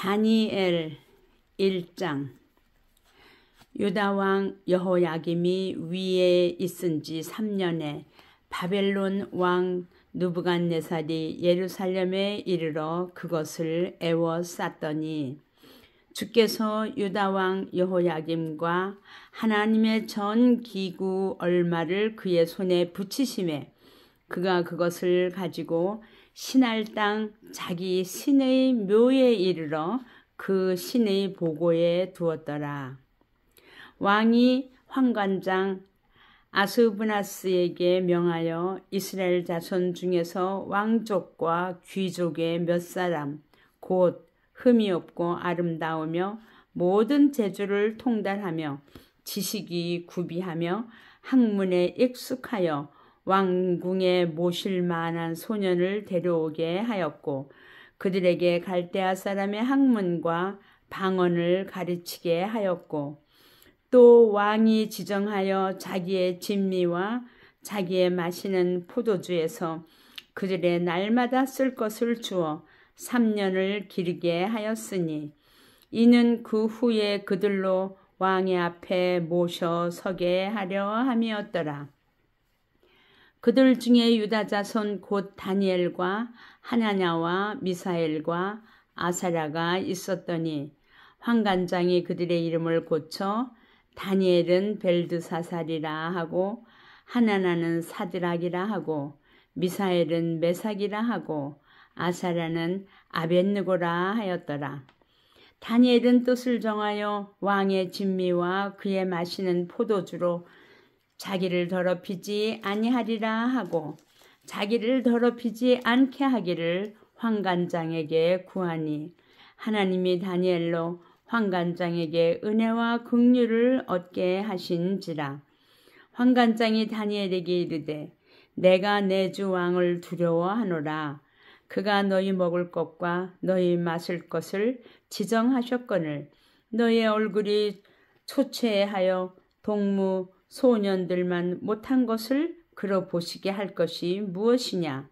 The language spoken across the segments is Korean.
다니엘 1장. 유다 왕 여호야김이 위에 있은 지 3년에 바벨론 왕 느부갓네살이 예루살렘에 이르러 그것을 에워쌌더니 주께서 유다 왕 여호야김과 하나님의 전 기구 얼마를 그의 손에 붙이심에 그가 그것을 가지고 신할 땅 자기 신의 묘에 이르러 그 신의 보고에 두었더라. 왕이 환관장 아스브나스에게 명하여 이스라엘 자손 중에서 왕족과 귀족의 몇 사람 곧 흠이 없고 아름다우며 모든 재주를 통달하며 지식이 구비하며 학문에 익숙하여 왕궁에 모실 만한 소년을 데려오게 하였고 그들에게 갈대아 사람의 학문과 방언을 가르치게 하였고 또 왕이 지정하여 자기의 진미와 자기의 마시는 포도주에서 그들의 날마다 쓸 것을 주어 3년을 기르게 하였으니 이는 그 후에 그들로 왕의 앞에 모셔 서게 하려 함이었더라. 그들 중에 유다 자손 곧 다니엘과 하나냐와 미사엘과 아사랴가 있었더니 환관장이 그들의 이름을 고쳐 다니엘은 벨드사살이라 하고 하나냐는 사드락이라 하고 미사엘은 메삭이라 하고 아사랴는 아벳느고라 하였더라. 다니엘은 뜻을 정하여 왕의 진미와 그의 마시는 포도주로 자기를 더럽히지 아니하리라 하고 자기를 더럽히지 않게 하기를 환관장에게 구하니 하나님이 다니엘로 환관장에게 은혜와 긍휼을 얻게 하신지라. 환관장이 다니엘에게 이르되 내가 내 주 왕을 두려워하노라. 그가 너희 먹을 것과 너희 마실 것을 지정하셨거늘 너희 얼굴이 초췌하여 동무 소년들만 못한 것을 그러 보시게 할 것이 무엇이냐.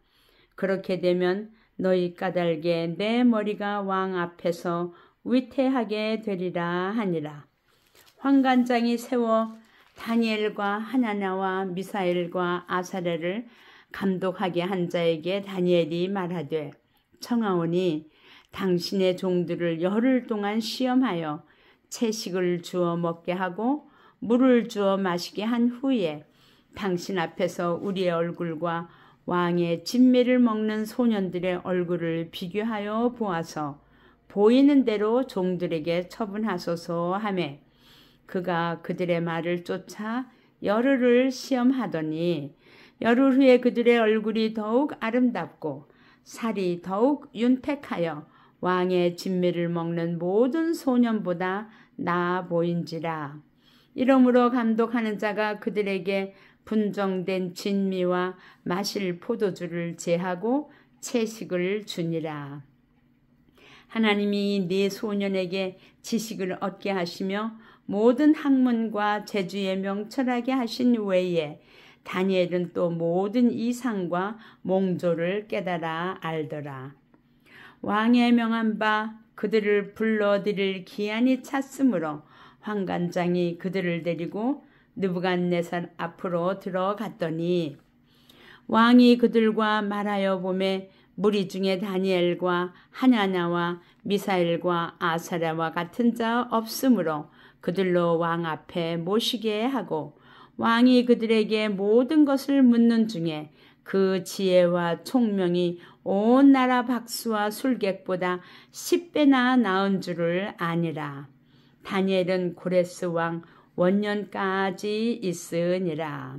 그렇게 되면 너희 까닭에 내 머리가 왕 앞에서 위태하게 되리라 하니라. 환관장이 세워 다니엘과 하나냐와 미사엘과 아사랴를 감독하게 한 자에게 다니엘이 말하되 청하오니 당신의 종들을 열흘 동안 시험하여 채식을 주어 먹게 하고 물을 주어 마시게 한 후에 당신 앞에서 우리의 얼굴과 왕의 진미를 먹는 소년들의 얼굴을 비교하여 보아서 보이는 대로 종들에게 처분하소서 하매 그가 그들의 말을 쫓아 열흘을 시험하더니 열흘 후에 그들의 얼굴이 더욱 아름답고 살이 더욱 윤택하여 왕의 진미를 먹는 모든 소년보다 나아 보인지라. 이러므로 감독하는 자가 그들에게 분정된 진미와 마실 포도주를 제하고 채식을 주니라. 하나님이 네 소년에게 지식을 얻게 하시며 모든 학문과 재주에 명철하게 하신 외에 다니엘은 또 모든 이상과 몽조를 깨달아 알더라. 왕의 명한 바 그들을 불러들일 기한이 찼으므로 환관장이 그들을 데리고 느부갓네살 앞으로 들어갔더니 왕이 그들과 말하여 보매 무리 중에 다니엘과 하나냐와 미사엘과 아사랴와 같은 자 없으므로 그들로 왕 앞에 모시게 하고 왕이 그들에게 모든 것을 묻는 중에 그 지혜와 총명이 온 나라 박수와 술객보다 10배나 나은 줄을 아니라. 다니엘은 고레스 왕 원년까지 있으니라.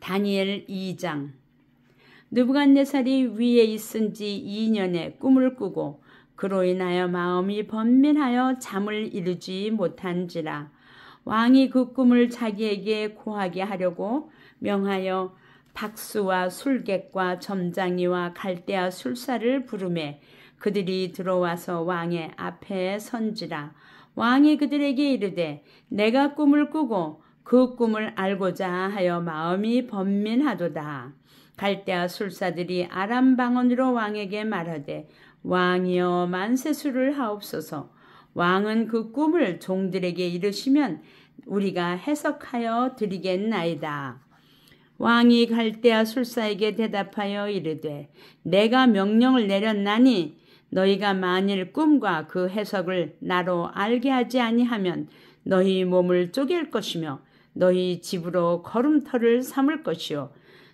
다니엘 2장. 느부갓네살이 위에 있은 지 2년에 꿈을 꾸고 그로 인하여 마음이 번민하여 잠을 이루지 못한지라. 왕이 그 꿈을 자기에게 고하게 하려고 명하여 박수와 술객과 점장이와 갈대아 술사를 부르매 그들이 들어와서 왕의 앞에 선지라. 왕이 그들에게 이르되 내가 꿈을 꾸고 그 꿈을 알고자 하여 마음이 번민하도다. 갈대아 술사들이 아람 방언으로 왕에게 말하되 왕이여 만세수를 하옵소서. 왕은 그 꿈을 종들에게 이르시면 우리가 해석하여 드리겠나이다. 왕이 갈대아 술사에게 대답하여 이르되 내가 명령을 내렸나니 너희가 만일 꿈과 그 해석을 나로 알게 하지 아니하면 너희 몸을 쪼갤 것이며 너희 집으로 걸음터를 삼을 것이요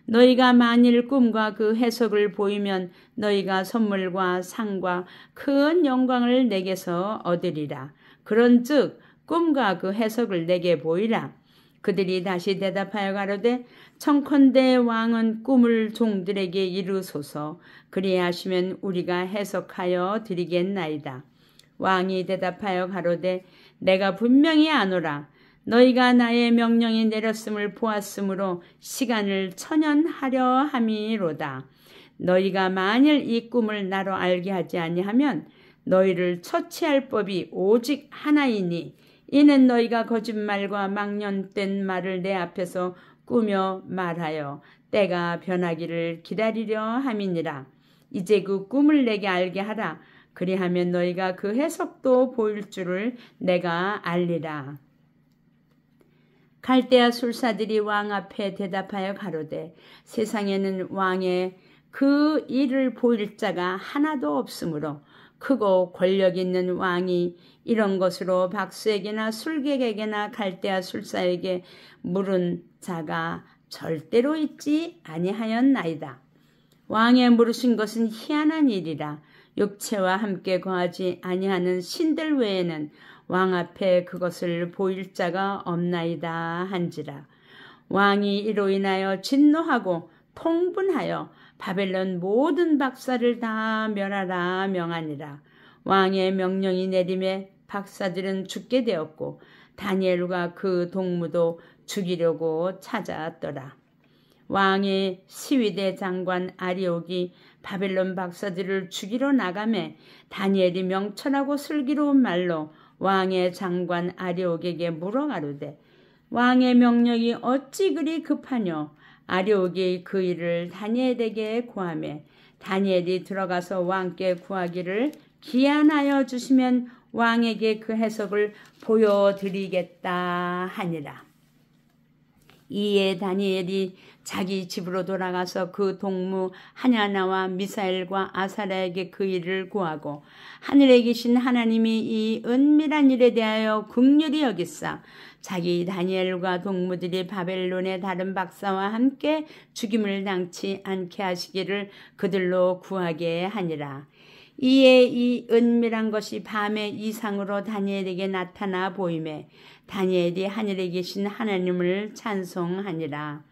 너희가 만일 꿈과 그 해석을 보이면 너희가 선물과 상과 큰 영광을 내게서 얻으리라. 그런즉 꿈과 그 해석을 내게 보이라. 그들이 다시 대답하여 가로되 청컨대 왕은 꿈을 종들에게 이루소서. 그리하시면 우리가 해석하여 드리겠나이다. 왕이 대답하여 가로되 내가 분명히 아노라. 너희가 나의 명령이 내렸음을 보았으므로 시간을 천연하려 함이로다. 너희가 만일 이 꿈을 나로 알게 하지 아니하면 너희를 처치할 법이 오직 하나이니 이는 너희가 거짓말과 망령된 말을 내 앞에서 꾸며 말하여 때가 변하기를 기다리려 함이니라. 이제 그 꿈을 내게 알게 하라. 그리하면 너희가 그 해석도 보일 줄을 내가 알리라. 갈대아 술사들이 왕 앞에 대답하여 가로되 세상에는 왕의 그 일을 보일 자가 하나도 없으므로 크고 권력 있는 왕이 이런 것으로 박수에게나 술객에게나 갈대아 술사에게 물은 자가 절대로 있지 아니하였나이다. 왕의 물으신 것은 희한한 일이라. 육체와 함께 거하지 아니하는 신들 외에는 왕 앞에 그것을 보일 자가 없나이다 한지라. 왕이 이로 인하여 진노하고 통분하여 바벨론 모든 박사를 다 멸하라 명하니라. 왕의 명령이 내림에 박사들은 죽게 되었고 다니엘과 그 동무도 죽이려고 찾아왔더라. 왕의 시위대 장관 아리옥이 바벨론 박사들을 죽이러 나가매 다니엘이 명철하고 슬기로운 말로 왕의 장관 아리옥에게 물어가로되 왕의 명령이 어찌 그리 급하뇨? 아리옥이 그 일을 다니엘에게 구하매 다니엘이 들어가서 왕께 구하기를 기한하여 주시면 왕에게 그 해석을 보여드리겠다 하니라. 이에 다니엘이 자기 집으로 돌아가서 그 동무 하냐나와 미사엘과 아사랴에게 그 일을 구하고 하늘에 계신 하나님이 이 은밀한 일에 대하여 긍휼히 여기사 자기 다니엘과 동무들이 바벨론의 다른 박사와 함께 죽임을 당치 않게 하시기를 그들로 구하게 하니라. 이에 이 은밀한 것이 밤의 이상으로 다니엘에게 나타나 보이매 다니엘이 하늘에 계신 하나님을 찬송하니라.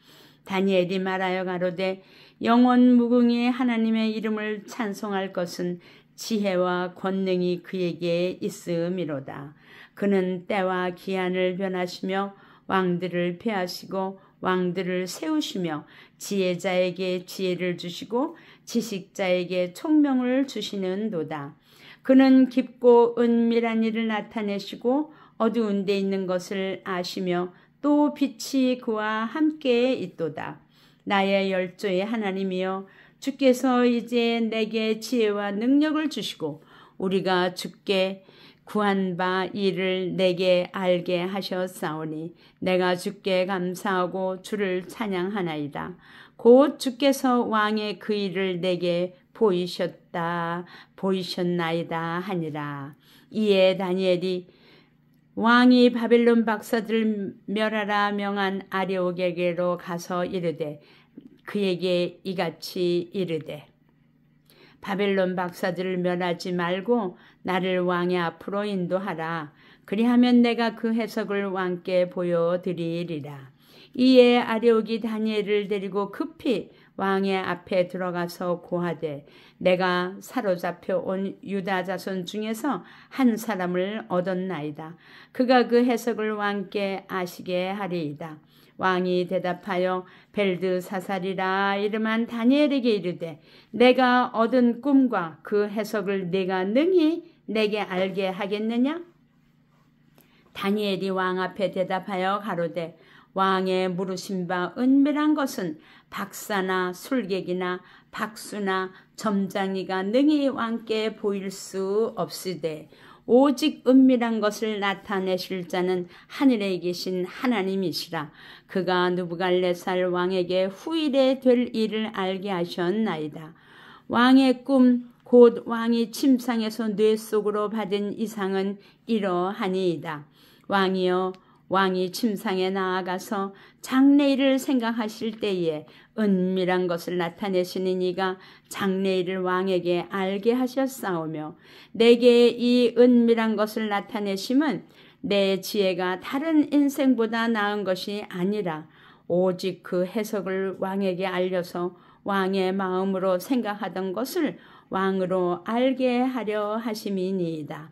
다니엘이 말하여 가로되 영원 무궁의 하나님의 이름을 찬송할 것은 지혜와 권능이 그에게 있음이로다. 그는 때와 기한을 변하시며 왕들을 폐하시고 왕들을 세우시며 지혜자에게 지혜를 주시고 지식자에게 총명을 주시는도다. 그는 깊고 은밀한 일을 나타내시고 어두운 데 있는 것을 아시며 또 빛이 그와 함께 있도다. 나의 열조의 하나님이여 주께서 이제 내게 지혜와 능력을 주시고 우리가 주께 구한 바 이를 내게 알게 하셨사오니 내가 주께 감사하고 주를 찬양하나이다. 곧 주께서 왕의 그 일을 내게 보이셨나이다 하니라. 이에 다니엘이 왕이 바벨론 박사들을 멸하라 명한 아리옥에게로 가서 이르되 그에게 이같이 이르되 바벨론 박사들을 멸하지 말고 나를 왕의 앞으로 인도하라. 그리하면 내가 그 해석을 왕께 보여드리리라. 이에 아리옥이 다니엘을 데리고 급히 왕의 앞에 들어가서 고하되 내가 사로잡혀 온 유다 자손 중에서 한 사람을 얻었나이다. 그가 그 해석을 왕께 아시게 하리이다. 왕이 대답하여 벨드사살이라 이름한 다니엘에게 이르되 내가 얻은 꿈과 그 해석을 네가 능히 내게 알게 하겠느냐? 다니엘이 왕 앞에 대답하여 가로되 왕의 물으신 바 은밀한 것은 박사나 술객이나 박수나 점장이가 능히 왕께 보일 수 없으되 오직 은밀한 것을 나타내실 자는 하늘에 계신 하나님이시라. 그가 느부갓네살 왕에게 후일에 될 일을 알게 하셨나이다. 왕의 꿈 곧 왕이 침상에서 뇌 속으로 받은 이상은 이러하니이다. 왕이여, 왕이 침상에 나아가서 장래일을 생각하실 때에 은밀한 것을 나타내시는 이가 장래일을 왕에게 알게 하셨사오며 내게 이 은밀한 것을 나타내심은 내 지혜가 다른 인생보다 나은 것이 아니라 오직 그 해석을 왕에게 알려서 왕의 마음으로 생각하던 것을 왕으로 알게 하려 하심이니이다.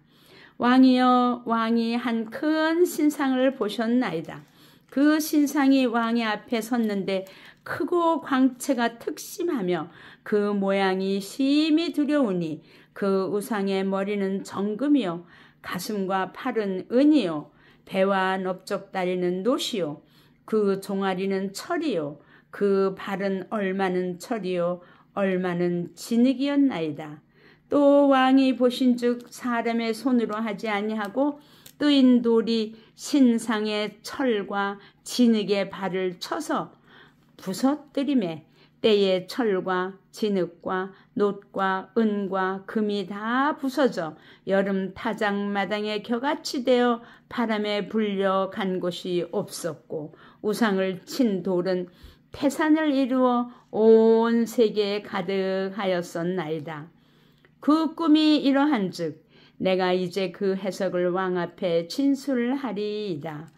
왕이여, 왕이 한 큰 신상을 보셨나이다. 그 신상이 왕의 앞에 섰는데 크고 광채가 특심하며 그 모양이 심히 두려우니 그 우상의 머리는 정금이요 가슴과 팔은 은이요 배와 넓적다리는 노시요 그 종아리는 철이요 그 발은 얼마는 철이요 얼마는 진흙이었나이다. 또 왕이 보신즉 사람의 손으로 하지 아니하고 뜨인 돌이 신상의 철과 진흙의 발을 쳐서 부서뜨리매 때에 철과 진흙과 놋과 은과 금이 다 부서져 여름 타작마당에 겨같이 되어 바람에 불려간 곳이 없었고 우상을 친 돌은 태산을 이루어 온 세계에 가득하였었나이다. 그 꿈이 이러한즉 내가 이제 그 해석을 왕 앞에 진술하리이다.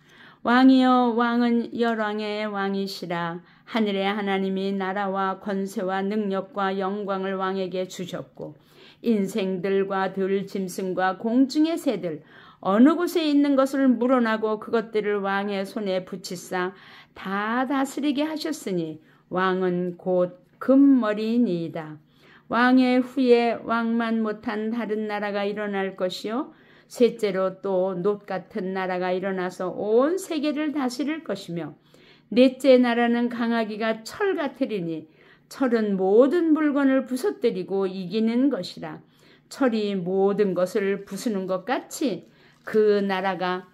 왕이여, 왕은 열왕의 왕이시라. 하늘의 하나님이 나라와 권세와 능력과 영광을 왕에게 주셨고 인생들과 들짐승과 공중의 새들 어느 곳에 있는 것을 물어나고 그것들을 왕의 손에 붙이사 다 다스리게 하셨으니 왕은 곧 금머리니이다. 왕의 후에 왕만 못한 다른 나라가 일어날 것이요 셋째로 또 놋 같은 나라가 일어나서 온 세계를 다스릴 것이며 넷째 나라는 강하기가 철 같으리니 철은 모든 물건을 부서뜨리고 이기는 것이라. 철이 모든 것을 부수는 것 같이 그 나라가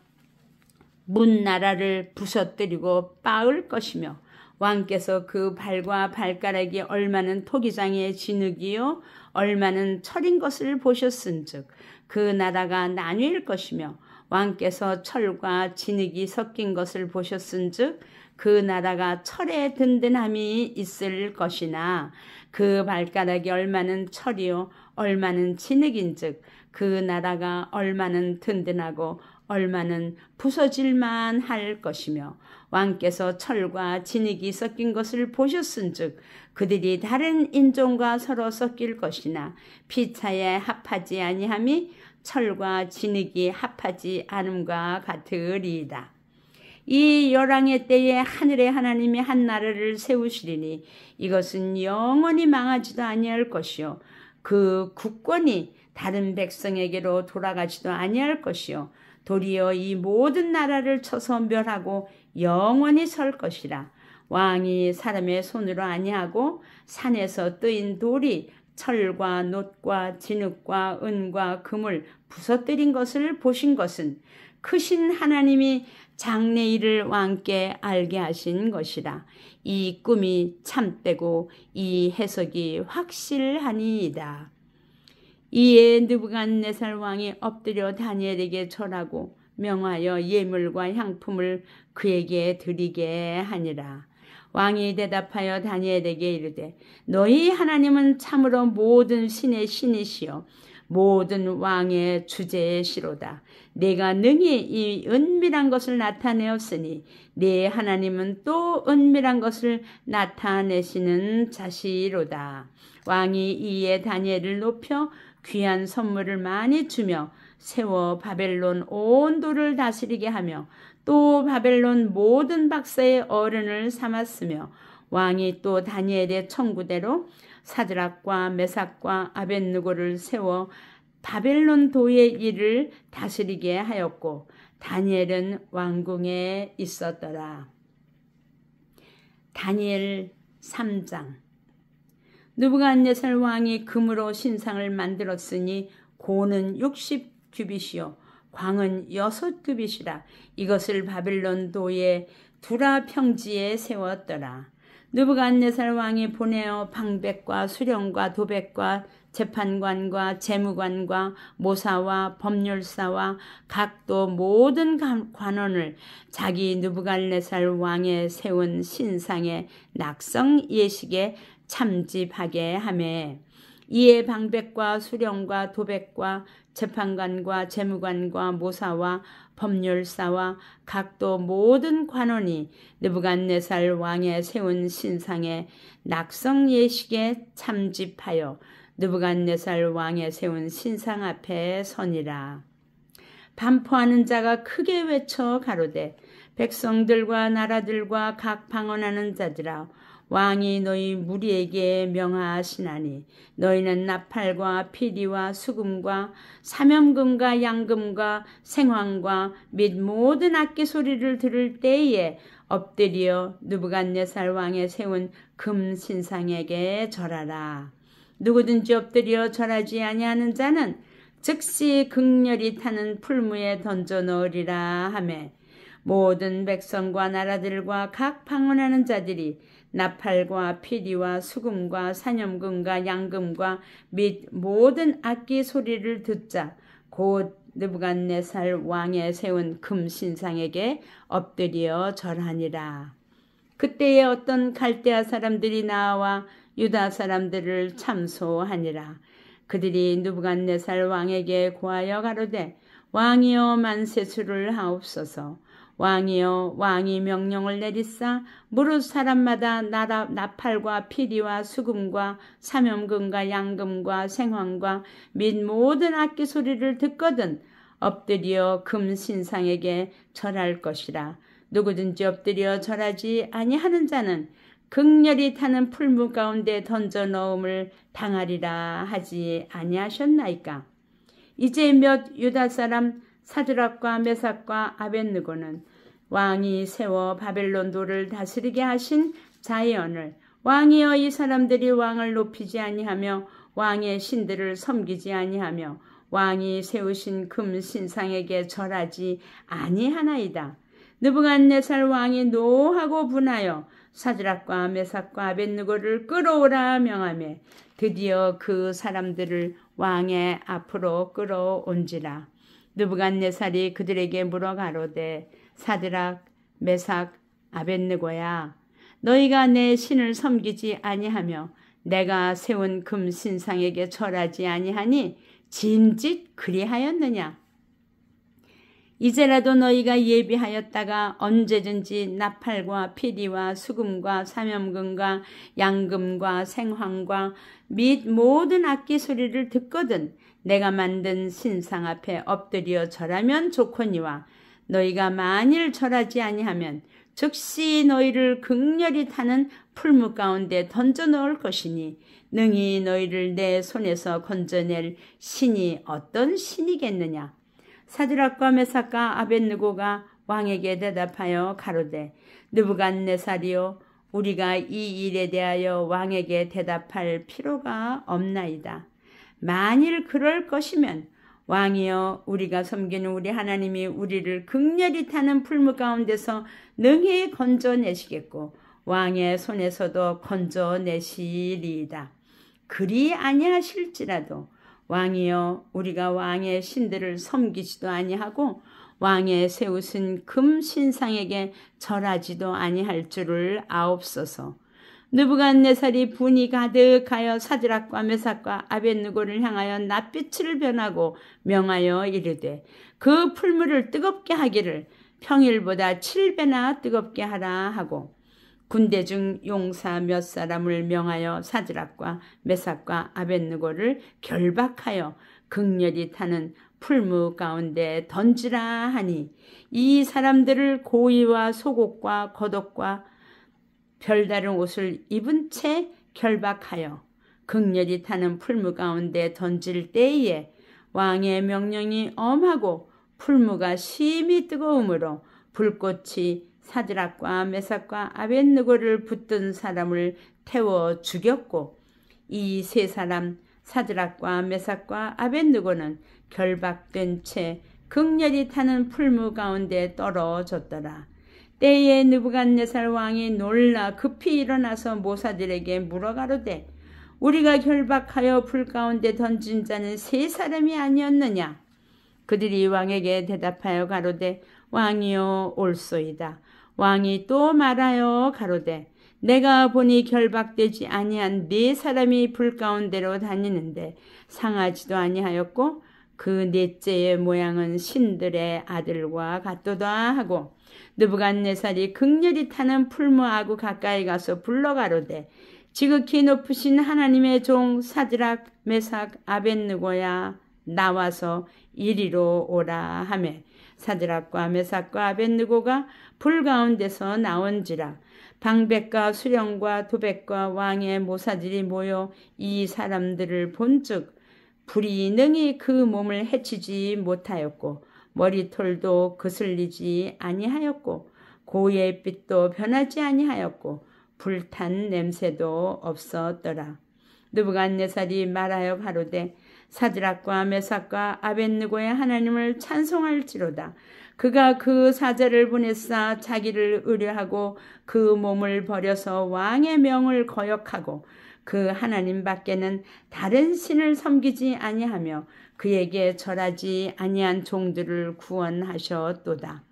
문나라를 부서뜨리고 빻을 것이며 왕께서 그 발과 발가락이 얼마는 토기장의 진흙이요 얼마는 철인 것을 보셨은즉 그 나라가 나뉠 것이며 왕께서 철과 진흙이 섞인 것을 보셨은즉 그 나라가 철의 든든함이 있을 것이나 그 발가락이 얼마는 철이요 얼마는 진흙인즉 그 나라가 얼마는 든든하고 얼마는 부서질만 할 것이며 왕께서 철과 진흙이 섞인 것을 보셨은즉 그들이 다른 인종과 서로 섞일 것이나 피차에 합하지 아니함이 철과 진흙이 합하지 않음과 같으리이다. 이 열왕의 때에 하늘의 하나님이 한 나라를 세우시리니 이것은 영원히 망하지도 아니할 것이요 그 국권이 다른 백성에게로 돌아가지도 아니할 것이요 도리어 이 모든 나라를 쳐서 멸하고 영원히 설 것이라. 왕이 사람의 손으로 아니하고 산에서 뜨인 돌이 철과 놋과 진흙과 은과 금을 부서뜨린 것을 보신 것은 크신 하나님이 장래일을 왕께 알게 하신 것이라. 이 꿈이 참되고 이 해석이 확실하니이다. 이에 느부갓네살 왕이 엎드려 다니엘에게 절하고 명하여 예물과 향품을 그에게 드리게 하니라. 왕이 대답하여 다니엘에게 이르되 너희 하나님은 참으로 모든 신의 신이시여 모든 왕의 주제시로다. 내가 능히 이 은밀한 것을 나타내었으니 네 하나님은 또 은밀한 것을 나타내시는 자시로다. 왕이 이에 다니엘을 높여 귀한 선물을 많이 주며 세워 바벨론 온 도를 다스리게 하며 또 바벨론 모든 박사의 어른을 삼았으며 왕이 또 다니엘의 청구대로 사드락과 메삭과 아벳느고를 세워 바벨론 도의 일을 다스리게 하였고 다니엘은 왕궁에 있었더라. 다니엘 3장. 느부갓네살 왕이 금으로 신상을 만들었으니 고는 60규빗이요 광은 6규빗이라. 이것을 바벨론 도의 두라 평지에 세웠더라. 느부갓네살 왕이 보내어 방백과 수령과 도백과 재판관과 재무관과 모사와 법률사와 각도 모든 관원을 자기 느부갓네살 왕의 세운 신상의 낙성 예식에 참집하게 하매, 이에 방백과 수령과 도백과 재판관과 재무관과 모사와 법률사와 각도 모든 관원이 느부갓네살 왕의 세운 신상의 낙성 예식에 참집하여 느부갓네살 왕의 세운 신상 앞에 서니라. 반포하는 자가 크게 외쳐 가로되, 백성들과 나라들과 각 방언하는 자들아, 왕이 너희 무리에게 명하시나니 너희는 나팔과 피리와 수금과 사면금과 양금과 생황과 및 모든 악기 소리를 들을 때에 엎드려 느부갓네살 왕의 세운 금 신상에게 절하라. 누구든지 엎드려 절하지 아니하는 자는 즉시 극렬히 타는 풀무에 던져 넣으리라 하매, 모든 백성과 나라들과 각 방언하는 자들이 나팔과 피리와 수금과 사념금과 양금과 및 모든 악기 소리를 듣자 곧 느부갓네살 왕의 세운 금 신상에게 엎드려 절하니라. 그때에 어떤 갈대아 사람들이 나와 유다 사람들을 참소하니라. 그들이 느부갓네살 왕에게 고하여 가로되, 왕이여 만세수를 하옵소서. 왕이여 왕이 명령을 내리사 무릇 사람마다 나팔과 피리와 수금과 사면금과 양금과 생황과 및 모든 악기 소리를 듣거든 엎드려 금 신상에게 절할 것이라. 누구든지 엎드려 절하지 아니하는 자는 극렬히 타는 풀무 가운데 던져 넣음을 당하리라 하지 아니하셨나이까. 이제 몇 유다 사람 사드락과 메삭과 아벳느고는 왕이 세워 바벨론 도를 다스리게 하신 자연을, 왕이여 이 사람들이 왕을 높이지 아니하며 왕의 신들을 섬기지 아니하며 왕이 세우신 금 신상에게 절하지 아니하나이다. 느부갓네살 왕이 노하고 분하여 사드락과 메삭과 아벳느고를 끌어오라 명하며 드디어 그 사람들을 왕의 앞으로 끌어온지라. 느부갓네살이 그들에게 물어 가로되, 사드락, 메삭, 아벳느고야, 너희가 내 신을 섬기지 아니하며 내가 세운 금 신상에게 절하지 아니하니 진짓 그리하였느냐? 이제라도 너희가 예비하였다가 언제든지 나팔과 피리와 수금과 사면금과 양금과 생황과 및 모든 악기 소리를 듣거든 내가 만든 신상 앞에 엎드려 절하면 좋거니와, 너희가 만일 절하지 아니하면 즉시 너희를 극렬히 타는 풀무 가운데 던져 넣을 것이니, 능히 너희를 내 손에서 건져낼 신이 어떤 신이겠느냐? 사드락과 메삭과 아벳느고가 왕에게 대답하여 가로되, 느부갓네살이여, 우리가 이 일에 대하여 왕에게 대답할 필요가 없나이다. 만일 그럴 것이면 왕이여, 우리가 섬기는 우리 하나님이 우리를 극렬히 타는 풀무 가운데서 능히 건져내시겠고 왕의 손에서도 건져내시리이다. 그리 아니하실지라도 왕이여, 우리가 왕의 신들을 섬기지도 아니하고 왕의 세우신 금 신상에게 절하지도 아니할 줄을 아옵소서. 느부갓네살이 분이 가득하여 사드락과 메삭과 아벳느고를 향하여 낯빛을 변하고 명하여 이르되, 그 풀무를 뜨겁게 하기를 평일보다 7배나 뜨겁게 하라 하고, 군대 중 용사 몇 사람을 명하여 사드락과 메삭과 아벳느고를 결박하여 극렬히 타는 풀무 가운데 던지라 하니, 이 사람들을 고의와 속옷과 겉옷과 별다른 옷을 입은 채 결박하여 극렬히 타는 풀무 가운데 던질 때에 왕의 명령이 엄하고 풀무가 심히 뜨거우므로 불꽃이 사드락과 메삭과 아벳느고를 붙든 사람을 태워 죽였고 이 세 사람 사드락과 메삭과 아벳느고는 결박된 채 극렬히 타는 풀무 가운데 떨어졌더라. 때에 느부갓네살 왕이 놀라 급히 일어나서 모사들에게 물어가로되 우리가 결박하여 불 가운데 던진 자는 세 사람이 아니었느냐? 그들이 왕에게 대답하여 가로되 왕이여 옳소이다. 왕이 또 말하여 가로되 내가 보니 결박되지 아니한 네 사람이 불 가운데로 다니는데 상하지도 아니하였고 그 넷째의 모양은 신들의 아들과 같도다 하고 느부갓네살이 극렬히 타는 풀무하고 가까이 가서 불러가로되 지극히 높으신 하나님의 종 사드락 메삭 아벳느고야 나와서 이리로 오라 하매 사드락과 메삭과 아벳느고가 불 가운데서 나온지라. 방백과 수령과 도백과 왕의 모사들이 모여 이 사람들을 본즉 불이 능히 그 몸을 해치지 못하였고 머리털도 거슬리지 아니하였고 고의 빛도 변하지 아니하였고 불탄 냄새도 없었더라. 느부갓네살이 말하여 가로되 사드락과 메삭과 아벳느고의 하나님을 찬송할지로다. 그가 그 사자를 보내사 자기를 의뢰하고 그 몸을 버려서 왕의 명을 거역하고 그 하나님 밖에는 다른 신을 섬기지 아니하며 그에게 절하지 아니한 종들을 구원하셨도다.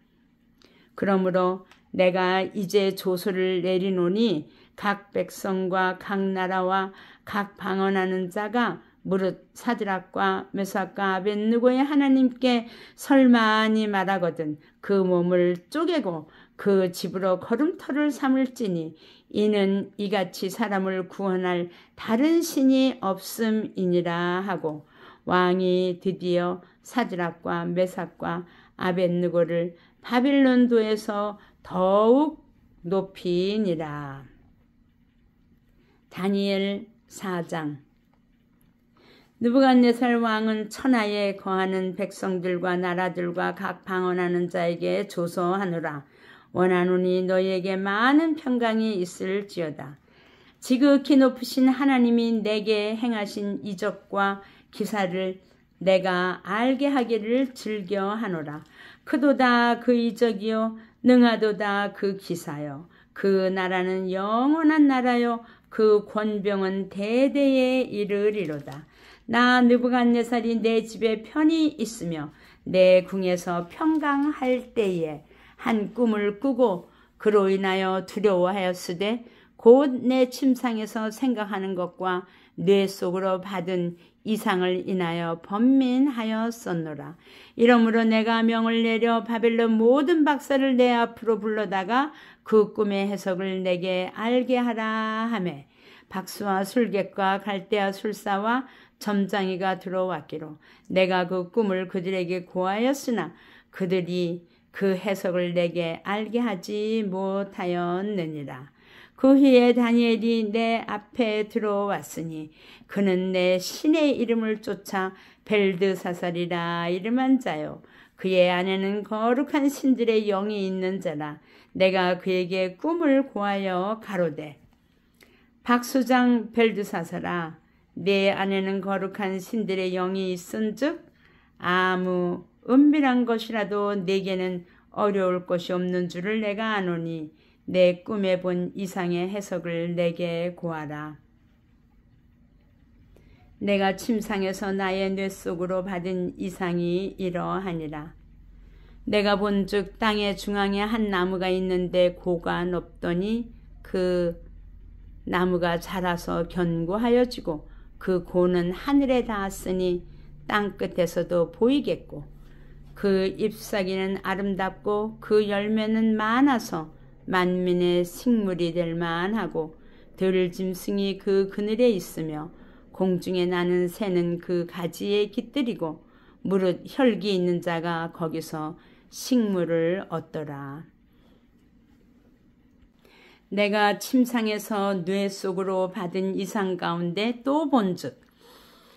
그러므로 내가 이제 조서를 내리노니 각 백성과 각 나라와 각 방언하는 자가 무릇 사드락과 메삭과 아벳느고의 하나님께 설만히 말하거든 그 몸을 쪼개고 그 집으로 걸음터를 삼을지니 이는 이같이 사람을 구원할 다른 신이 없음이니라 하고 왕이 드디어 사드락과 메삭과 아벳느고를 바빌론도에서 더욱 높이니라. 다니엘 4장. 느부갓네살 왕은 천하에 거하는 백성들과 나라들과 각 방언하는 자에게 조서하노라. 원하노니 너희에게 많은 평강이 있을지어다. 지극히 높으신 하나님이 내게 행하신 이적과 기사를 내가 알게 하기를 즐겨하노라. 크도다 그 이적이요 능하도다 그 기사요. 그 나라는 영원한 나라요 그 권병은 대대에 이르리로다. 나 느부갓네살이 내 집에 편히 있으며 내 궁에서 평강할 때에 한 꿈을 꾸고 그로 인하여 두려워하였으되 곧 내 침상에서 생각하는 것과 뇌 속으로 받은 이상을 인하여 번민하였었노라. 이러므로 내가 명을 내려 바벨론 모든 박사를 내 앞으로 불러다가 그 꿈의 해석을 내게 알게 하라 하매 박수와 술객과 갈대아 술사와 점장이가 들어왔기로 내가 그 꿈을 그들에게 고하였으나 그들이 그 해석을 내게 알게 하지 못하였느니라. 그 후에 다니엘이 내 앞에 들어왔으니 그는 내 신의 이름을 쫓아 벨드사살이라 이름한 자요. 그의 안에는 거룩한 신들의 영이 있는 자라. 내가 그에게 꿈을 고하여 가로되 박수장 벨드사살아 내 안에는 거룩한 신들의 영이 있은즉 아무 은밀한 것이라도 내게는 어려울 것이 없는 줄을 내가 아노니 내 꿈에 본 이상의 해석을 내게 고하라. 내가 침상에서 나의 뇌 속으로 받은 이상이 이러하니라. 내가 본즉 땅의 중앙에 한 나무가 있는데 고가 높더니 그 나무가 자라서 견고하여지고 그 고는 하늘에 닿았으니 땅 끝에서도 보이겠고 그 잎사귀는 아름답고 그 열매는 많아서 만민의 식물이 될 만하고 들짐승이 그 그늘에 있으며 공중에 나는 새는 그 가지에 깃들이고 무릇 혈기 있는 자가 거기서 식물을 얻더라. 내가 침상에서 뇌 속으로 받은 이상 가운데 또 본즉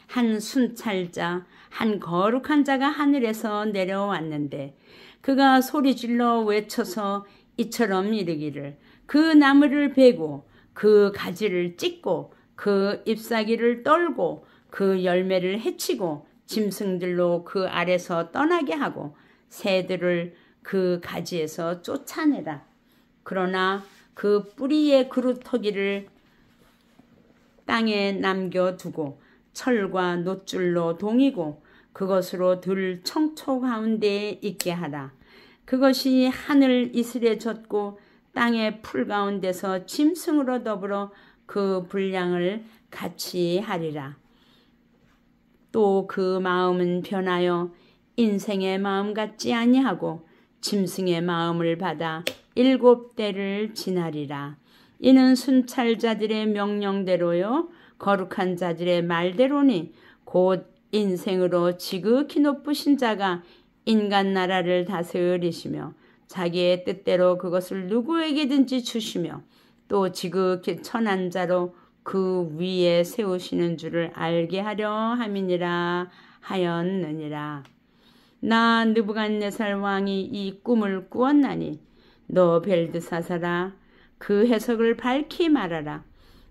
한 순찰자 한 거룩한 자가 하늘에서 내려왔는데 그가 소리질러 외쳐서 이처럼 이르기를 그 나무를 베고 그 가지를 찢고 그 잎사귀를 떨고 그 열매를 해치고 짐승들로 그 아래서 떠나게 하고 새들을 그 가지에서 쫓아내라. 그러나 그 뿌리의 그루터기를 땅에 남겨두고 철과 놋줄로 동이고 그것으로 들 청초 가운데에 있게 하라. 그것이 하늘 이슬에 젖고 땅의 풀 가운데서 짐승으로 더불어 그 분량을 같이 하리라. 또 그 마음은 변하여 인생의 마음 같지 아니하고 짐승의 마음을 받아 7대를 지나리라. 이는 순찰자들의 명령대로요 거룩한 자들의 말대로니 곧 인생으로 지극히 높으신 자가 인간 나라를 다스리시며 자기의 뜻대로 그것을 누구에게든지 주시며 또 지극히 천한 자로 그 위에 세우시는 줄을 알게 하려 함이니라 하였느니라. 나 느부갓네살 왕이 이 꿈을 꾸었나니 너 벨드사사라 그 해석을 밝히 말하라.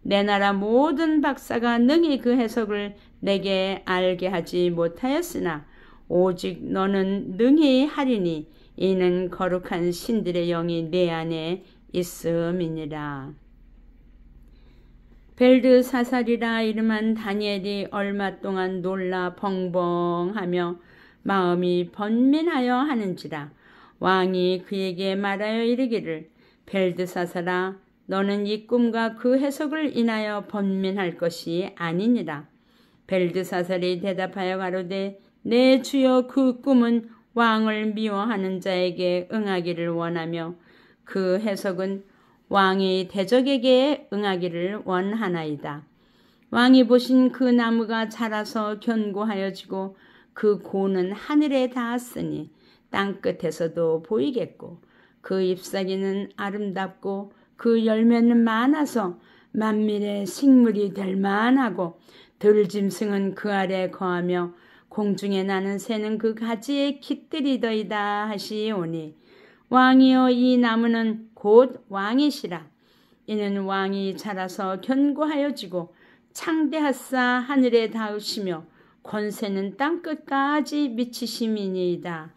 내 나라 모든 박사가 능히 그 해석을 내게 알게 하지 못하였으나 오직 너는 능히 하리니 이는 거룩한 신들의 영이 내 안에 있음이니라. 벨드사살이라 이름한 다니엘이 얼마 동안 놀라 벙벙하며 마음이 번민하여 하는지라. 왕이 그에게 말하여 이르기를 벨드사살아 너는 이 꿈과 그 해석을 인하여 번민할 것이 아니니라. 벨드사살이 대답하여 가로되 내 주여 그 꿈은 왕을 미워하는 자에게 응하기를 원하며 그 해석은 왕이 대적에게 응하기를 원하나이다. 왕이 보신 그 나무가 자라서 견고하여지고 그 고는 하늘에 닿았으니 땅끝에서도 보이겠고 그 잎사귀는 아름답고 그 열매는 많아서 만민의 식물이 될 만하고 들짐승은 그 아래 거하며 공중에 나는 새는 그 가지에 깃들이더이다 하시오니 왕이여 이 나무는 곧 왕이시라. 이는 왕이 자라서 견고하여지고 창대하사 하늘에 닿으시며 권세는 땅끝까지 미치심이니이다.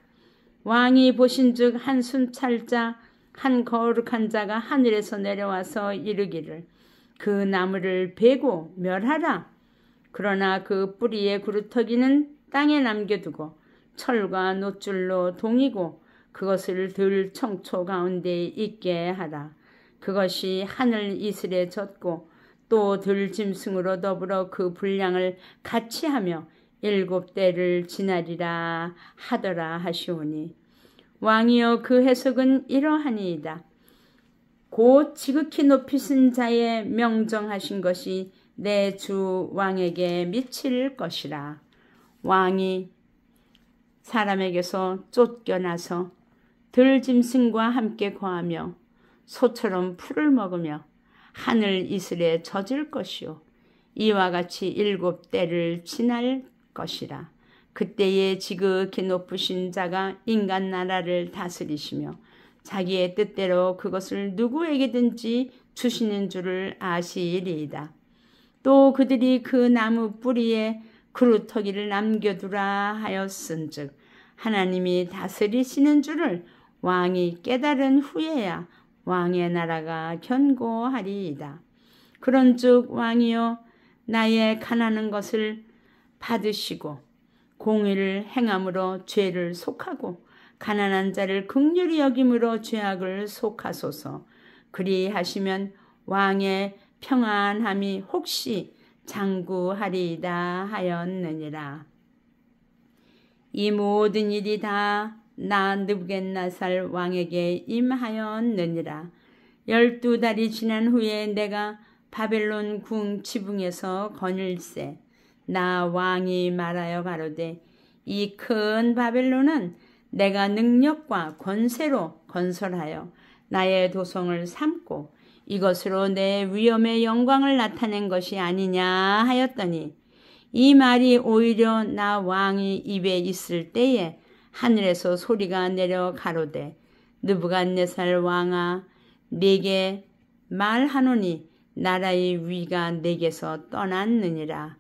왕이 보신즉 한 순찰자 한 거룩한 자가 하늘에서 내려와서 이르기를 그 나무를 베고 멸하라. 그러나 그 뿌리의 그루터기는 땅에 남겨두고 철과 놋줄로 동이고 그것을 들 청초 가운데 있게 하라. 그것이 하늘 이슬에 젖고 또 들 짐승으로 더불어 그 분량을 같이 하며 7대를 지나리라 하더라 하시오니 왕이여 그 해석은 이러하니이다. 곧 지극히 높이신 자의 명정하신 것이 내 주 왕에게 미칠 것이라. 왕이 사람에게서 쫓겨나서 들짐승과 함께 거하며 소처럼 풀을 먹으며 하늘 이슬에 젖을 것이요 이와 같이 7대를 지날 것이라. 그때에 지극히 높으신 자가 인간 나라를 다스리시며 자기의 뜻대로 그것을 누구에게든지 주시는 줄을 아시리이다. 또 그들이 그 나무 뿌리에 그루터기를 남겨두라 하였은즉 하나님이 다스리시는 줄을 왕이 깨달은 후에야 왕의 나라가 견고하리이다. 그런즉 왕이여 나의 가난한 것을 받으시고 공의를 행함으로 죄를 속하고 가난한 자를 긍휼히 여김으로 죄악을 속하소서. 그리하시면 왕의 평안함이 혹시 장구하리이다 하였느니라. 이 모든 일이 다 나 느부갓네살 왕에게 임하였느니라. 12달이 지난 후에 내가 바벨론 궁 지붕에서 거닐세 나 왕이 말하여 가로되 이 큰 바벨론은 내가 능력과 권세로 건설하여 나의 도성을 삼고 이것으로 내 위엄의 영광을 나타낸 것이 아니냐 하였더니 이 말이 오히려 나 왕이 입에 있을 때에 하늘에서 소리가 내려 가로되 느부갓네살 왕아, 네게 말하노니 나라의 위가 내게서 떠났느니라.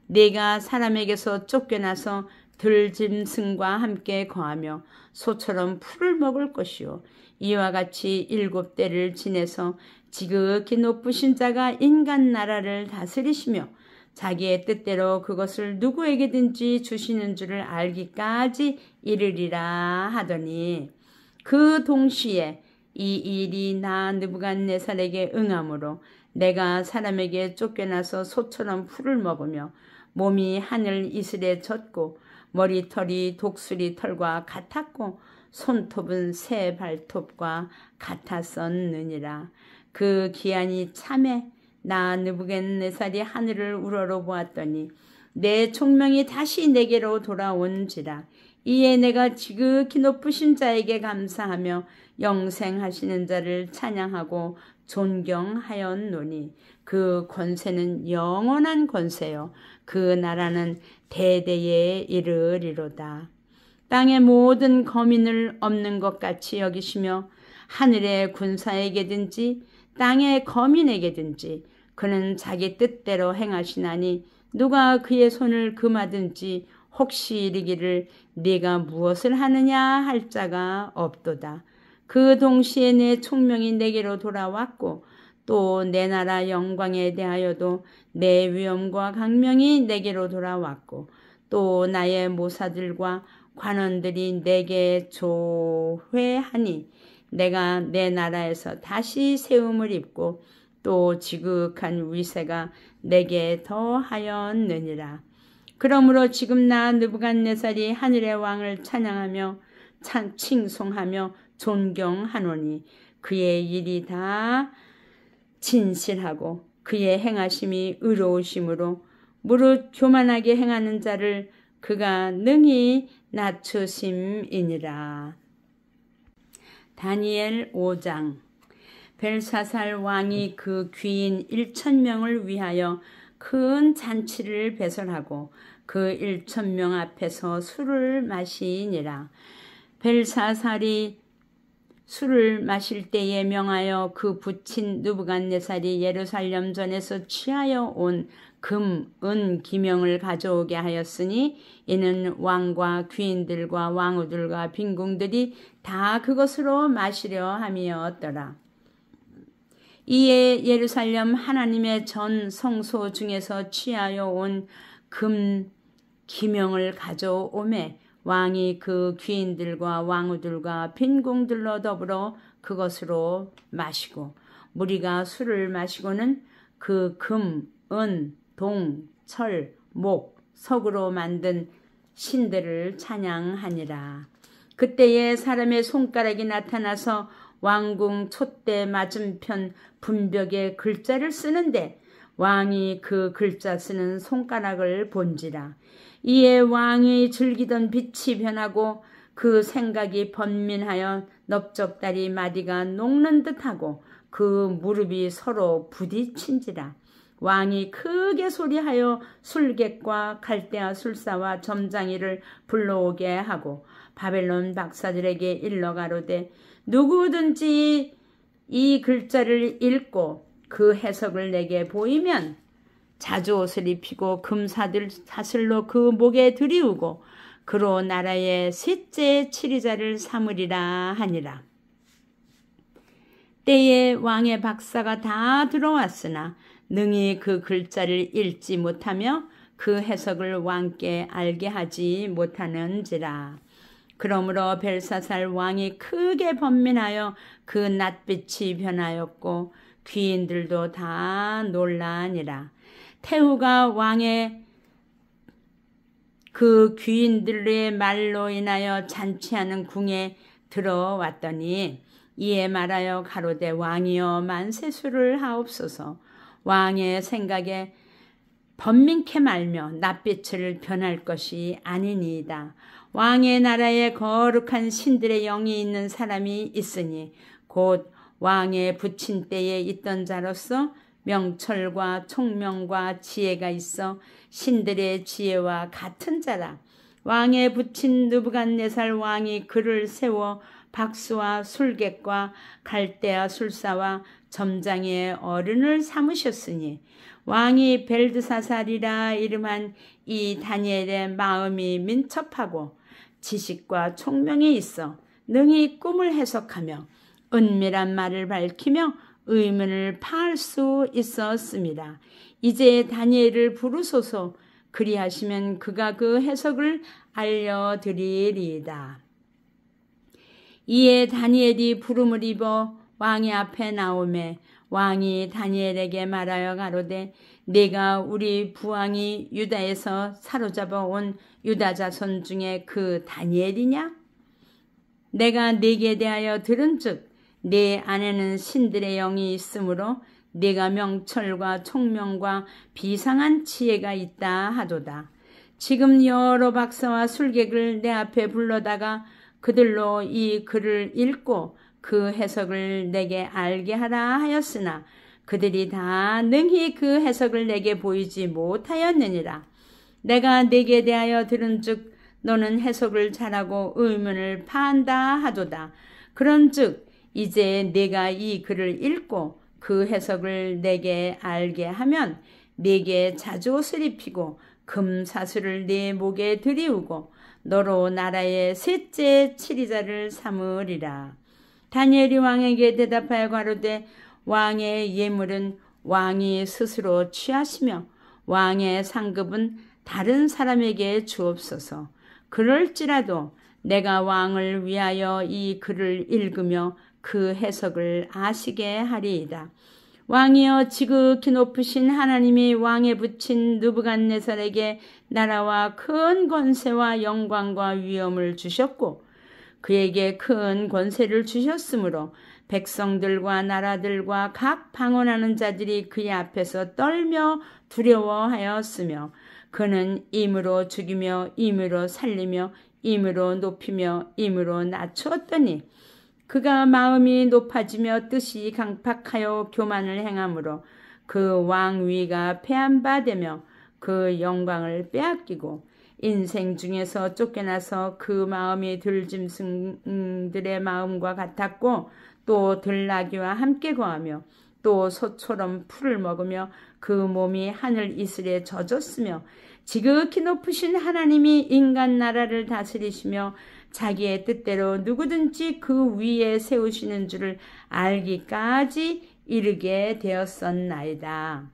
네가 사람에게서 쫓겨나서 들짐승과 함께 거하며 소처럼 풀을 먹을 것이요, 이와 같이 7대를 지내서 지극히 높으신 자가 인간 나라를 다스리시며 자기의 뜻대로 그것을 누구에게든지 주시는 줄을 알기까지 이르리라 하더니, 그 동시에 이 일이 나 느부갓네살에게 응함으로 내가 사람에게 쫓겨나서 소처럼 풀을 먹으며 몸이 하늘 이슬에 젖고 머리털이 독수리 털과 같았고 손톱은 새 발톱과 같았었느니라. 그 기한이 참에 나 느부갓네살이 하늘을 우러러보았더니 내 총명이 다시 내게로 돌아온지라. 이에 내가 지극히 높으신 자에게 감사하며 영생하시는 자를 찬양하고 존경하였노니 그 권세는 영원한 권세요, 그 나라는 대대에 이르리로다. 땅의 모든 거민을 없는 것 같이 여기시며 하늘의 군사에게든지 땅의 거민에게든지 그는 자기 뜻대로 행하시나니 누가 그의 손을 금하든지 혹시 이르기를 네가 무엇을 하느냐 할 자가 없도다. 그 동시에 내 총명이 내게로 돌아왔고 또 내 나라 영광에 대하여도 내 위엄과 강명이 내게로 돌아왔고 또 나의 모사들과 관원들이 내게 조회하니 내가 내 나라에서 다시 세움을 입고 또 지극한 위세가 내게 더하였느니라. 그러므로 지금 나 느부갓네살이 하늘의 왕을 찬양하며 칭송하며 존경하노니 그의 일이 다 진실하고 그의 행하심이 의로우심으로 무릇 교만하게 행하는 자를 그가 능히 낮추심이니라. 다니엘 5장. 벨사살 왕이 그 귀인 1000명을 위하여 큰 잔치를 배설하고 그 1000명 앞에서 술을 마시니라. 벨사살이 술을 마실 때에 명하여 그 부친 느부갓네살이 예루살렘 전에서 취하여 온 금, 은, 기명을 가져오게 하였으니 이는 왕과 귀인들과 왕후들과 빈궁들이 다 그것으로 마시려 함이었더라. 이에 예루살렘 하나님의 전 성소 중에서 취하여 온 금, 기명을 가져오매 왕이 그 귀인들과 왕후들과 빈궁들로 더불어 그것으로 마시고 무리가 술을 마시고는 그 금, 은, 동, 철, 목, 석으로 만든 신들을 찬양하니라. 그때에 사람의 손가락이 나타나서 왕궁 촛대 맞은편 분벽에 글자를 쓰는데 왕이 그 글자 쓰는 손가락을 본지라. 이에 왕이 즐기던 빛이 변하고 그 생각이 번민하여 넓적다리 마디가 녹는 듯하고 그 무릎이 서로 부딪힌지라. 왕이 크게 소리하여 술객과 갈대아 술사와 점장이를 불러오게 하고 바벨론 박사들에게 일러 가로되 누구든지 이 글자를 읽고 그 해석을 내게 보이면 자주옷을 입히고 금사슬로 그 목에 들이우고 그로 나라의 셋째 치리자를 삼으리라 하니라. 때에 왕의 박사가 다 들어왔으나 능히 그 글자를 읽지 못하며 그 해석을 왕께 알게 하지 못하는지라. 그러므로 벨사살 왕이 크게 번민하여 그 낯빛이 변하였고 귀인들도 다 놀라니라. 태후가 왕의 그 귀인들의 말로 인하여 잔치하는 궁에 들어왔더니 이에 말하여 가로되 왕이여 만세수를 하옵소서. 왕의 생각에 번민케 말며 낯빛을 변할 것이 아니니이다. 왕의 나라에 거룩한 신들의 영이 있는 사람이 있으니 곧 왕의 부친 때에 있던 자로서 명철과 총명과 지혜가 있어 신들의 지혜와 같은 자라. 왕의 부친 느부갓네살 왕이 그를 세워 박수와 술객과 갈대아 술사와 점장의 어른을 삼으셨으니 왕이 벨드사살이라 이름한 이 다니엘의 마음이 민첩하고 지식과 총명이 있어 능히 꿈을 해석하며 은밀한 말을 밝히며 의문을 파할 수 있었습니다. 이제 다니엘을 부르소서. 그리하시면 그가 그 해석을 알려드리리이다. 이에 다니엘이 부름을 입어 왕의 앞에 나오매 왕이 다니엘에게 말하여 가로되 네가 우리 부왕이 유다에서 사로잡아 온 유다 자손 중에 그 다니엘이냐? 내가 네게 대하여 들은즉 네 안에는 신들의 영이 있으므로 네가 명철과 총명과 비상한 지혜가 있다 하도다. 지금 여러 박사와 술객을 내 앞에 불러다가 그들로 이 글을 읽고 그 해석을 내게 알게 하라 하였으나 그들이 다 능히 그 해석을 내게 보이지 못하였느니라. 내가 네게 대하여 들은즉 너는 해석을 잘하고 의문을 파한다 하도다. 그런즉 이제 네가 이 글을 읽고 그 해석을 내게 알게 하면 네게 자주옷을 입히고 금사슬을 네 목에 들이우고 너로 나라의 셋째 치리자를 삼으리라. 다니엘이 왕에게 대답하여 가로되 왕의 예물은 왕이 스스로 취하시며 왕의 상급은 다른 사람에게 주옵소서. 그럴지라도 내가 왕을 위하여 이 글을 읽으며 그 해석을 아시게 하리이다. 왕이여 지극히 높으신 하나님이 왕에 붙인 느부갓네살에게 나라와 큰 권세와 영광과 위엄을 주셨고 그에게 큰 권세를 주셨으므로 백성들과 나라들과 각 방언하는 자들이 그의 앞에서 떨며 두려워하였으며 그는 임으로 죽이며 임으로 살리며 임으로 높이며 임으로 낮추었더니 그가 마음이 높아지며 뜻이 강팍하여 교만을 행함으로 그 왕위가 폐한바되며 그 영광을 빼앗기고 인생 중에서 쫓겨나서 그 마음이 들짐승들의 마음과 같았고 또 들나귀와 함께 거하며 또 소처럼 풀을 먹으며 그 몸이 하늘 이슬에 젖었으며 지극히 높으신 하나님이 인간 나라를 다스리시며 자기의 뜻대로 누구든지 그 위에 세우시는 줄을 알기까지 이르게 되었었나이다.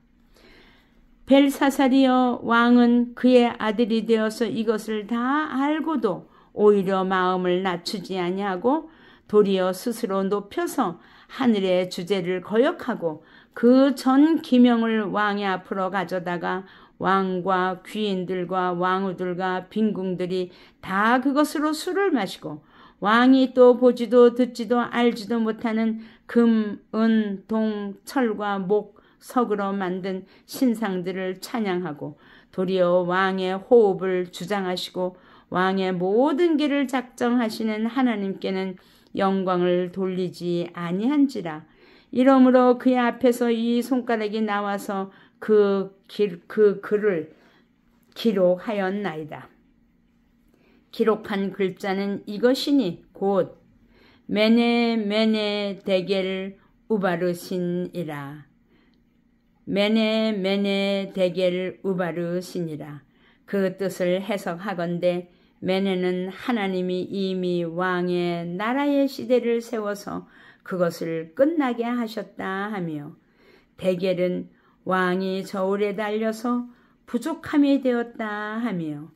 벨사살이여 왕은 그의 아들이 되어서 이것을 다 알고도 오히려 마음을 낮추지 아니하고 도리어 스스로 높여서 하늘의 주제를 거역하고 그 전 기명을 왕의 앞으로 가져다가 왕과 귀인들과 왕후들과 빈궁들이 다 그것으로 술을 마시고 왕이 또 보지도 듣지도 알지도 못하는 금, 은, 동, 철과 목, 석으로 만든 신상들을 찬양하고 도리어 왕의 호흡을 주장하시고 왕의 모든 길을 작정하시는 하나님께는 영광을 돌리지 아니한지라. 이러므로 그의 앞에서 이 손가락이 나와서 그 글을 기록하였나이다. 기록한 글자는 이것이니 곧 메네 데겔 우바르신이라. 메네 데겔 우바르신이라. 그 뜻을 해석하건대 메네는 하나님이 이미 왕의 나라의 시대를 세워서 그것을 끝나게 하셨다 하며 데겔은 왕이 저울에 달려서 부족함이 되었다 하며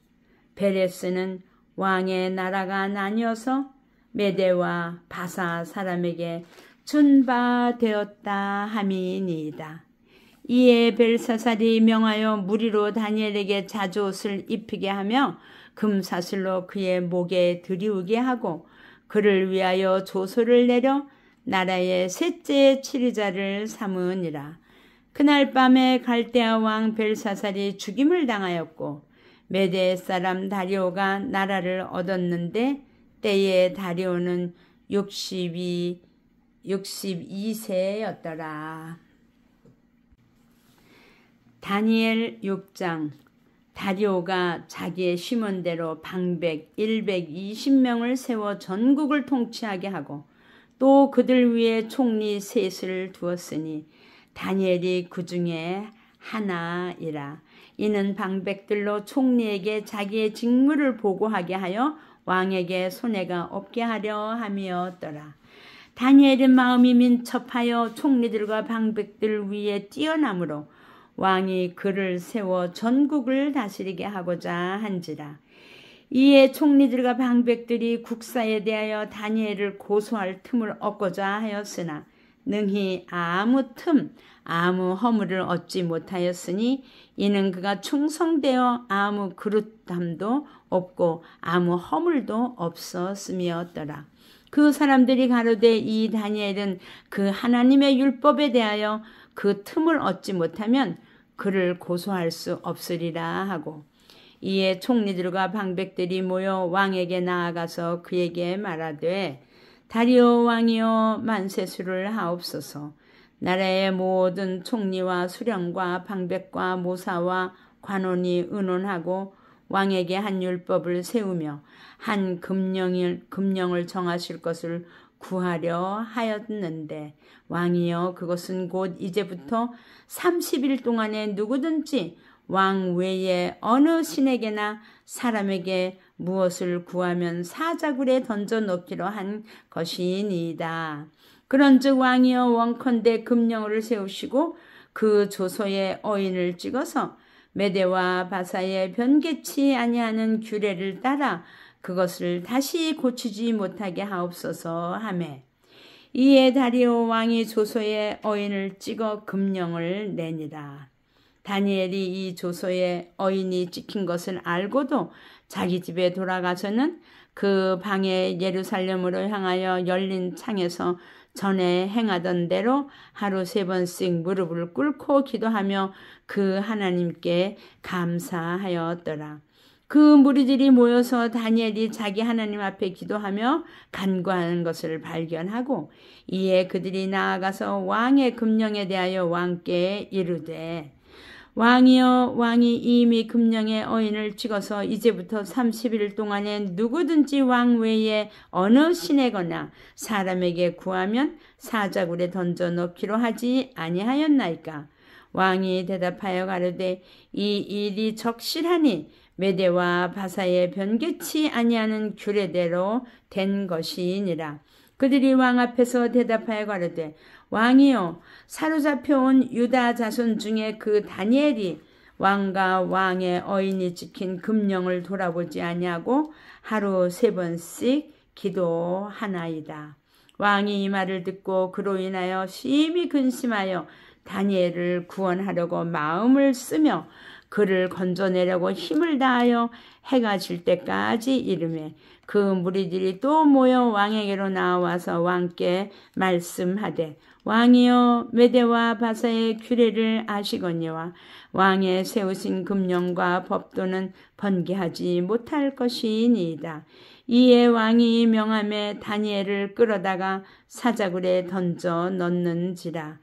베레스는 왕의 나라가 나뉘어서 메대와 바사 사람에게 준바되었다 함이니이다. 이에 벨사살이 명하여 무리로 다니엘에게 자주옷을 입히게 하며 금사슬로 그의 목에 들이우게 하고 그를 위하여 조소를 내려 나라의 셋째 치리자를 삼으니라. 그날 밤에 갈대아 왕 벨사살이 죽임을 당하였고 메대 사람 다리오가 나라를 얻었는데 때에 다리오는 62세였더라. 다니엘 6장. 다리오가 자기의 심원대로 방백 120명을 세워 전국을 통치하게 하고 또 그들 위에 총리 셋을 두었으니 다니엘이 그 중에 하나이라. 이는 방백들로 총리에게 자기의 직무를 보고하게 하여 왕에게 손해가 없게 하려 함이었더라. 다니엘은 마음이 민첩하여 총리들과 방백들 위에 뛰어나므로 왕이 그를 세워 전국을 다스리게 하고자 한지라. 이에 총리들과 방백들이 국사에 대하여 다니엘을 고소할 틈을 얻고자 하였으나 능히 아무 허물을 얻지 못하였으니 이는 그가 충성되어 아무 그릇함도 없고 아무 허물도 없었음이었더라. 그 사람들이 가로되 이 다니엘은 그 하나님의 율법에 대하여 그 틈을 얻지 못하면 그를 고소할 수 없으리라 하고 이에 총리들과 방백들이 모여 왕에게 나아가서 그에게 말하되 다리오 왕이여 만세수를 하옵소서. 나라의 모든 총리와 수령과 방백과 모사와 관원이 의논하고 왕에게 한 율법을 세우며 한 금령을 정하실 것을 구하려 하였는데 왕이여 그것은 곧 이제부터 30일 동안에 누구든지 왕 외에 어느 신에게나 사람에게 무엇을 구하면 사자굴에 던져 넣기로 한 것이니이다. 그런즉 왕이여 원컨대 금령을 세우시고 그 조서에 어인을 찍어서 메대와 바사의 변개치 아니하는 규례를 따라 그것을 다시 고치지 못하게 하옵소서 하매 이에 다리오 왕이 조서에 어인을 찍어 금령을 내니라. 다니엘이 이 조서에 어인이 찍힌 것을 알고도 자기 집에 돌아가서는 그 방에 예루살렘으로 향하여 열린 창에서 전에 행하던 대로 하루 3번씩 무릎을 꿇고 기도하며 그 하나님께 감사하였더라. 그 무리들이 모여서 다니엘이 자기 하나님 앞에 기도하며 간구하는 것을 발견하고 이에 그들이 나아가서 왕의 금령에 대하여 왕께 이르되 왕이여 왕이 이미 금령의 어인을 찍어서 이제부터 30일 동안에 누구든지 왕 외에 어느 신에거나 사람에게 구하면 사자굴에 던져 넣기로 하지 아니하였나이까. 왕이 대답하여 가로되 이 일이 적실하니 메대와 바사의 변개치 아니하는 규례대로 된 것이니라. 그들이 왕 앞에서 대답하여 가로되 왕이여 사로잡혀온 유다 자손 중에 그 다니엘이 왕과 왕의 어인이 지킨 금령을 돌아보지 아니하고 하루 3번씩 기도하나이다. 왕이 이 말을 듣고 그로 인하여 심히 근심하여 다니엘을 구원하려고 마음을 쓰며 그를 건져내려고 힘을 다하여 해가 질 때까지 이르매 그 무리들이 또 모여 왕에게로 나와서 왕께 말씀하되 왕이여 메대와 바사의 규례를 아시거니와 왕의 세우신 금령과 법도는 번개하지 못할 것이니이다. 이에 왕이 명함에 다니엘을 끌어다가 사자굴에 던져 넣는지라.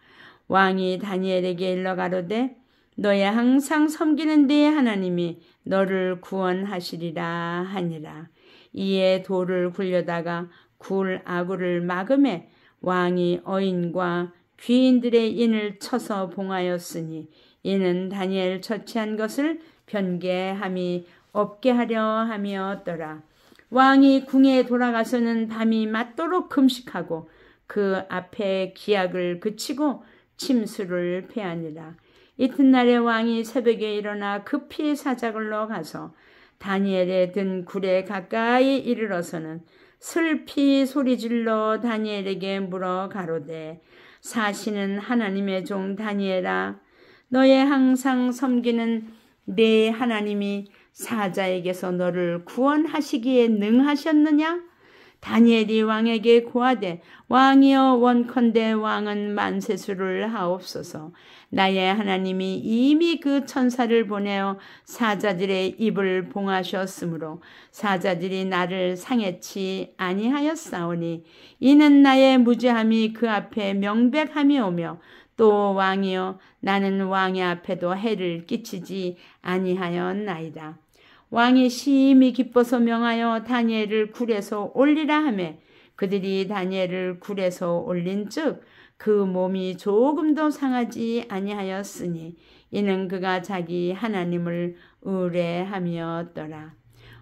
왕이 다니엘에게 일러 가로되 너의 항상 섬기는 네 하나님이 너를 구원하시리라 하니라. 이에 돌을 굴려다가 굴 아구를 막음에 왕이 어인과 귀인들의 인을 쳐서 봉하였으니 이는 다니엘 처치한 것을 변개함이 없게 하려 함이었더라. 왕이 궁에 돌아가서는 밤이 맞도록 금식하고 그 앞에 기약을 그치고 침수를 패하니라. 이튿날에 왕이 새벽에 일어나 급히 사자굴로 가서 다니엘의 든 굴에 가까이 이르러서는 슬피 소리질러 다니엘에게 물어 가로되 사시는 하나님의 종 다니엘아 너의 항상 섬기는 네 하나님이 사자에게서 너를 구원하시기에 능하셨느냐? 다니엘이 왕에게 고하되 왕이여 원컨대 왕은 만세수를 하옵소서. 나의 하나님이 이미 그 천사를 보내어 사자들의 입을 봉하셨으므로 사자들이 나를 상해치 아니하였사오니 이는 나의 무죄함이 그 앞에 명백함이 오며 또 왕이여 나는 왕의 앞에도 해를 끼치지 아니하였나이다. 왕이 심히 기뻐서 명하여 다니엘을 굴에서 올리라 하매 그들이 다니엘을 굴에서 올린즉 그 몸이 조금도 상하지 아니하였으니 이는 그가 자기 하나님을 의뢰함이었더라.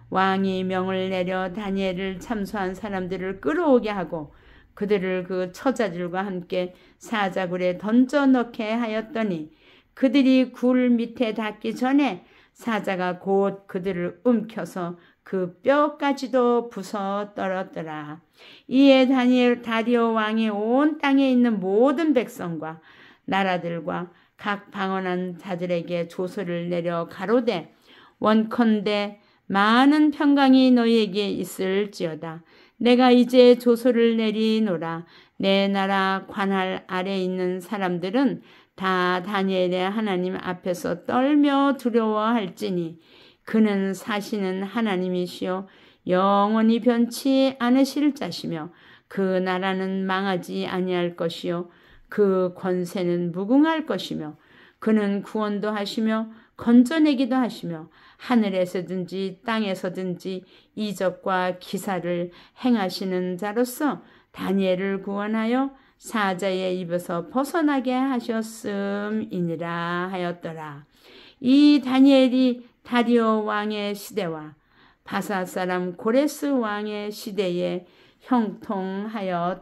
왕이 명을 내려 다니엘을 참소한 사람들을 끌어오게 하고 그들을 그 처자들과 함께 사자굴에 던져 넣게 하였더니 그들이 굴 밑에 닿기 전에 사자가 곧 그들을 움켜서 그 뼈까지도 부숴 떨었더라. 이에 다리오 왕이 온 땅에 있는 모든 백성과 나라들과 각 방언한 자들에게 조서를 내려 가로되 원컨대 많은 평강이 너희에게 있을지어다. 내가 이제 조서를 내리노라. 내 나라 관할 아래 있는 사람들은 다 다니엘의 하나님 앞에서 떨며 두려워할지니 그는 사시는 하나님이시요 영원히 변치 않으실 자시며 그 나라는 망하지 아니할 것이요 그 권세는 무궁할 것이며 그는 구원도 하시며 건져내기도 하시며 하늘에서든지 땅에서든지 이적과 기사를 행하시는 자로서 다니엘을 구원하여 사자의 입에서 벗어나게 하셨음이니라 하였더라. 이 다니엘이 다리오 왕의 시대와 바사 사람 고레스 왕의 시대에 형통하였더라.